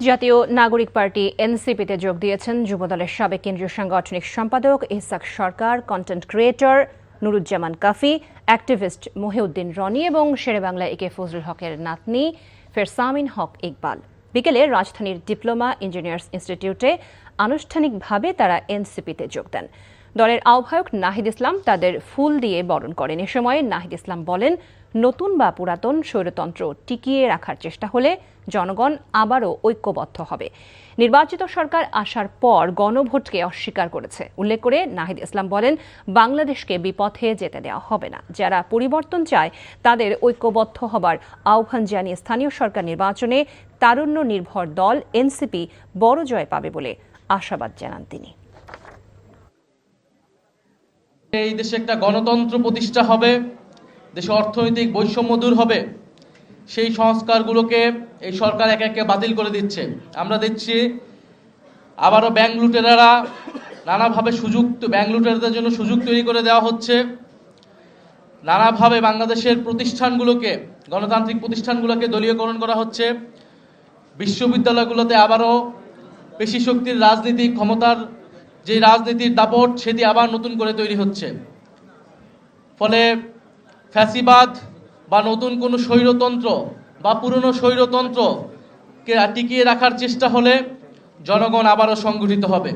জাতীয় নাগরিক পার্টি এনসিপিতে যোগ দিয়েছেন যুবদলের সাবেক কেন্দ্রীয় সাংগঠনিক সম্পাদক ইসহাক সরকার, কন্টেন্ট ক্রিয়েটর নুরুজ্জামান কাফি, অ্যাক্টিভিস্ট মহিউদ্দিন রনি এবং শেরেবাংলা একে ফজলুল হকের নাতনি ফেরসামিন হক ইকবাল। বিকেলে রাজধানীর ডিপ্লোমা ইঞ্জিনিয়ার্স ইনস্টিটিউটে আনুষ্ঠানিকভাবে তারা এনসিপিতে যোগ দেন। দলের আহ্বায়ক নাহিদ ইসলাম তাদের ফুল দিয়ে বরণ করেন। এ সময় নাহিদ ইসলাম বলেন, নতুন বা পুরাতন স্বৈরতন্ত্র টিকিয়ে রাখার চেষ্টা হলে জনগণ আবারও ঐক্যবদ্ধ হবে। নির্বাচিত সরকার আসার পর গণভোটকে অস্বীকার করেছে উল্লেখ করে নাহিদ ইসলাম বলেন, বাংলাদেশকে বিপথে যেতে দেওয়া হবে না। যারা পরিবর্তন চায় তাদের ঐক্যবদ্ধ হবার আহ্বান জানিয়ে স্থানীয় সরকার নির্বাচনে তারুণ্য নির্ভর দল এনসিপি বড় জয় পাবে বলে আশাবাদ জানান তিনি। এই দেশে একটা গণতন্ত্র প্রতিষ্ঠা হবে, দেশে অর্থনৈতিক বৈষম্য দূর হবে। সেই সংস্কারগুলোকে এই সরকার একে একে বাতিল করে দিচ্ছে। আমরা দেখছি আবারও ব্যাংক লুটেরারা নানাভাবে ব্যাংক লুটেরাদের জন্য সুযোগ তৈরি করে দেওয়া হচ্ছে। নানাভাবে বাংলাদেশের প্রতিষ্ঠানগুলোকে, গণতান্ত্রিক প্রতিষ্ঠানগুলোকে দলীয়করণ করা হচ্ছে। বিশ্ববিদ্যালয়গুলোতে আবারও পেশি শক্তির রাজনীতি, ক্ষমতার যে রাজনীতির দাপট, সেটি আবার নতুন করে তৈরি হচ্ছে। ফলে ফ্যাসিবাদ বা নতুন কোনো স্বৈরতন্ত্র বা পুরনো স্বৈরতন্ত্রকে টিকিয়ে রাখার চেষ্টা হলে জনগণ আবারও সংগঠিত হবে।